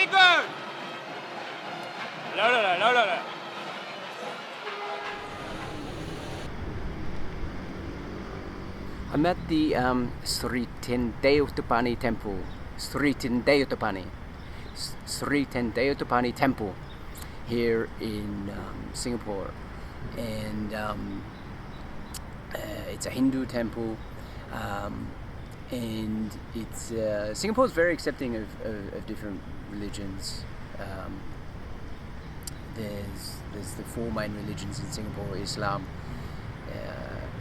Very good. Louder. I'm at the Sri Tendayuthapani Temple. Sri Tendayuthapani Temple here in Singapore, and it's a Hindu temple, and it's Singapore is very accepting of different religions. There's the four main religions in Singapore: Islam,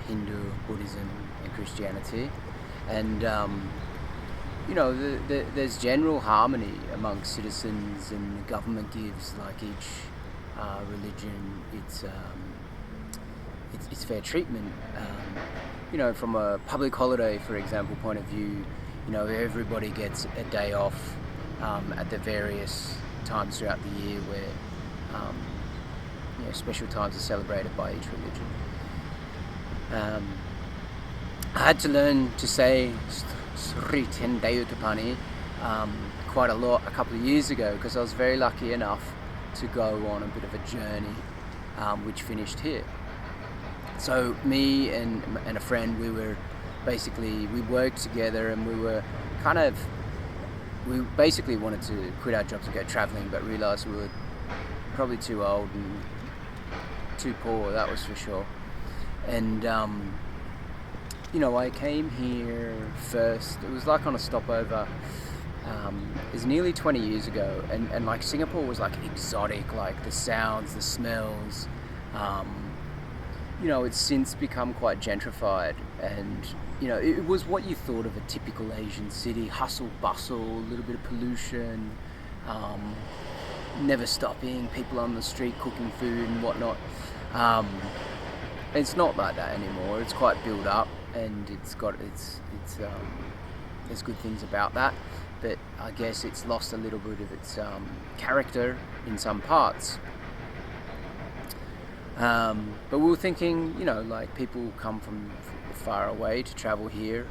Hindu, Buddhism, and Christianity, and there's general harmony amongst citizens, and the government gives like each religion its fair treatment. From a public holiday, for example, point of view, everybody gets a day off at the various times throughout the year where special times are celebrated by each religion. I had to learn to say Sri Tendayuthapani quite a lot a couple of years ago, because I was very lucky enough to go on a bit of a journey which finished here. So me and a friend, we worked together, and we basically wanted to quit our jobs and go travelling, but realised we were probably too old and too poor, that was for sure. And I came here first, it was like on a stopover. It was nearly 20 years ago, and like Singapore was like exotic, like the sounds, the smells. It's since become quite gentrified, and it was what you thought of a typical Asian city: hustle, bustle, a little bit of pollution, never stopping, people on the street cooking food and whatnot. It's not like that anymore. It's quite built up, and there's good things about that, but I guess it's lost a little bit of its character in some parts. But we were thinking, like people come from far away to travel here.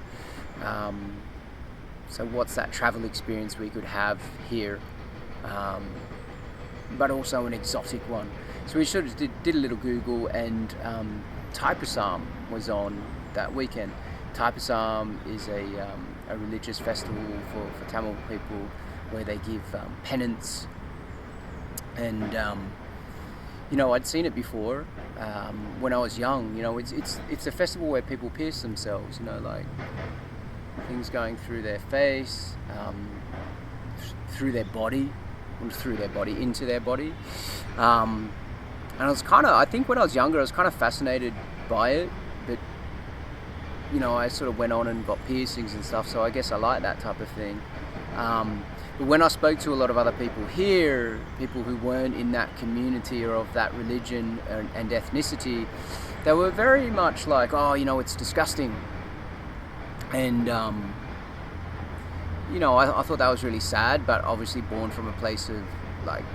So what's that travel experience we could have here, but also an exotic one? So we sort of did a little Google, and Thaipusam was on that weekend. Thaipusam is a religious festival for Tamil people where they give penance, and I'd seen it before when I was young. It's a festival where people pierce themselves, like things going through their face, through their body, into their body. And I think when I was younger, I was kind of fascinated by it, but I sort of went on and got piercings and stuff, so I guess I like that type of thing. But when I spoke to a lot of other people here, people who weren't in that community or of that religion and ethnicity, they were very much like, it's disgusting. And, I thought that was really sad, but obviously born from a place of, like,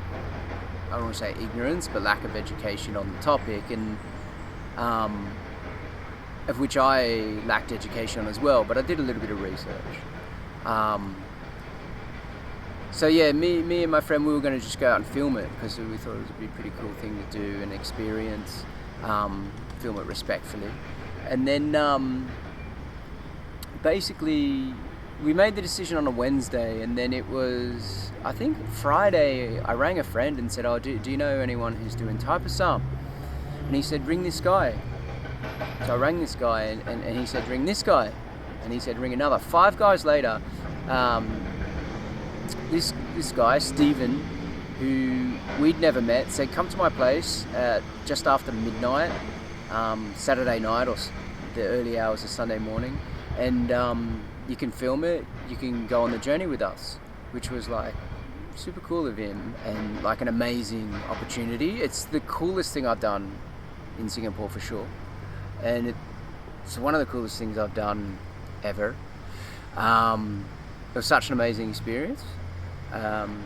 I don't want to say ignorance, but lack of education on the topic, and of which I lacked education on as well, but I did a little bit of research. So yeah, me and my friend, we were going to just go out and film it, because we thought it would be a pretty cool thing to do and experience, film it respectfully. And then basically we made the decision on a Wednesday, and then it was, I think, Friday, I rang a friend and said, do you know anyone who's doing Thaipusam? And he said, ring this guy. So I rang this guy, and he said, ring this guy. And he said, ring another. 5 guys later, this guy, Stephen, who we'd never met, said, come to my place just after midnight, Saturday night, or the early hours of Sunday morning, and you can film it, you can go on the journey with us, which was like super cool of him, and like an amazing opportunity. It's the coolest thing I've done in Singapore for sure, and it's one of the coolest things I've done ever. It was such an amazing experience, and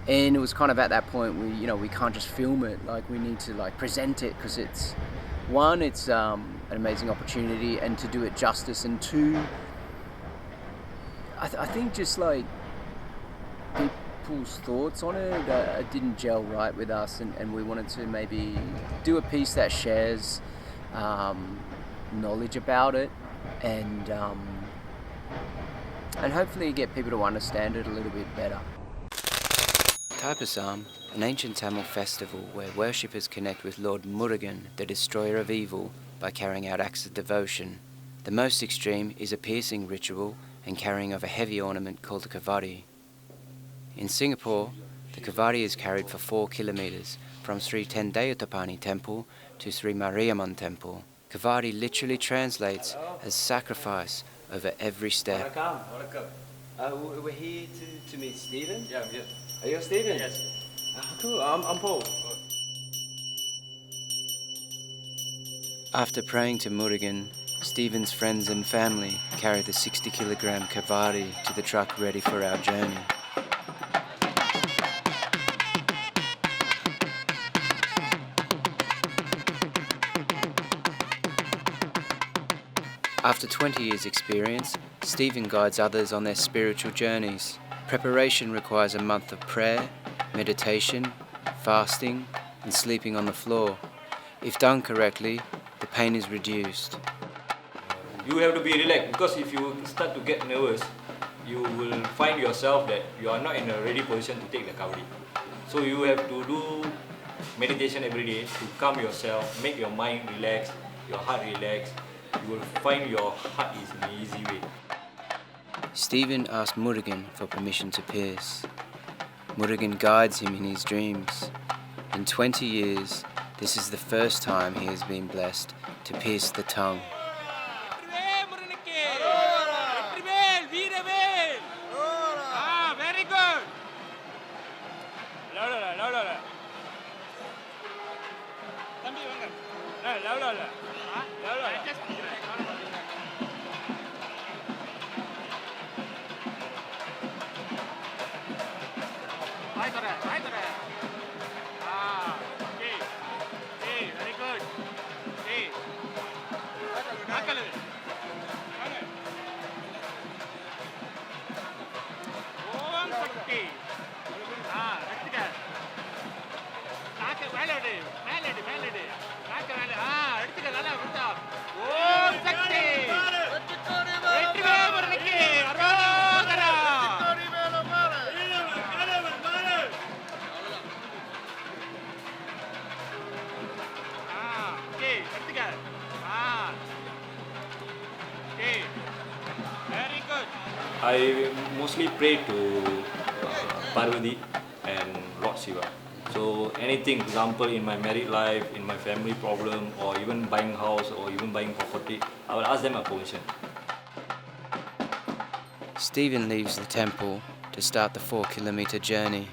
it was kind of at that point we can't just film it, like we need to like present it, because it's an amazing opportunity, and to do it justice, and two, I think just like people's thoughts on it didn't gel right with us, and we wanted to maybe do a piece that shares knowledge about it, and hopefully get people to understand it a little bit better. Thaipusam, an ancient Tamil festival where worshippers connect with Lord Murugan, the destroyer of evil, by carrying out acts of devotion. The most extreme is a piercing ritual and carrying of a heavy ornament called a kavadi. In Singapore, the kavadi is carried for 4 kilometers from Sri Tendayuthapani Temple to Sri Mariamman Temple. Kavadi literally translates as sacrifice over every step. We're here to meet Stephen. Yeah, yes. Are you Stephen? Yes. Cool. I'm Paul. After praying to Murugan, Stephen's friends and family carry the 60-kilogram kavadi to the truck ready for our journey. After 20 years' experience, Stephen guides others on their spiritual journeys. Preparation requires a month of prayer, meditation, fasting, and sleeping on the floor. If done correctly, the pain is reduced. You have to be relaxed, because if you start to get nervous, you will find yourself that you are not in a ready position to take the kavadi. So you have to do meditation every day to calm yourself, make your mind relax, your heart relax. You will find your heart is in an easy way. Stephen asked Murugan for permission to pierce. Murugan guides him in his dreams. In 20 years, this is the first time he has been blessed to pierce the tongue. Very good. I mostly pray to Parvati and Lord Shiva. So anything, example in my married life, in my family problem, or even buying house or even buying property, I will ask them a permission. Stephen leaves the temple to start the 4-kilometer journey.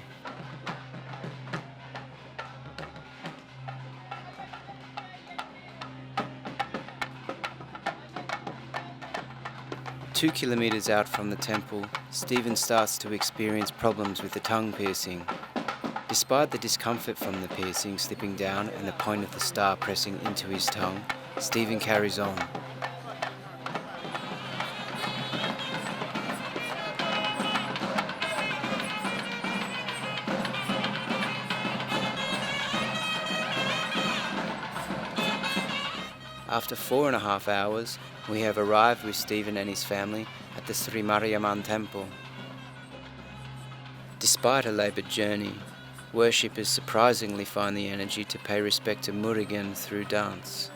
Two kilometers out from the temple, Stephen starts to experience problems with the tongue piercing. Despite the discomfort from the piercing slipping down and the point of the star pressing into his tongue, Stephen carries on. After 4.5 hours, we have arrived with Stephen and his family at the Sri Mariamman Temple. Despite a laboured journey, worshippers surprisingly find the energy to pay respect to Murugan through dance.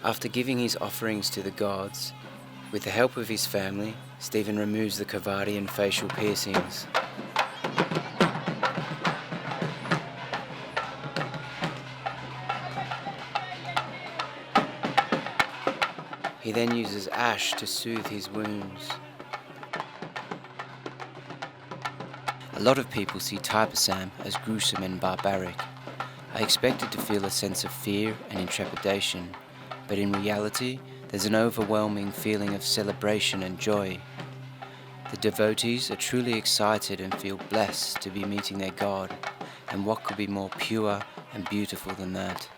After giving his offerings to the gods, with the help of his family, Stephen removes the kavadi and facial piercings. He then uses ash to soothe his wounds. A lot of people see Thaipusam as gruesome and barbaric. I expected to feel a sense of fear and intrepidation, but in reality, there's an overwhelming feeling of celebration and joy. The devotees are truly excited and feel blessed to be meeting their God, and what could be more pure and beautiful than that?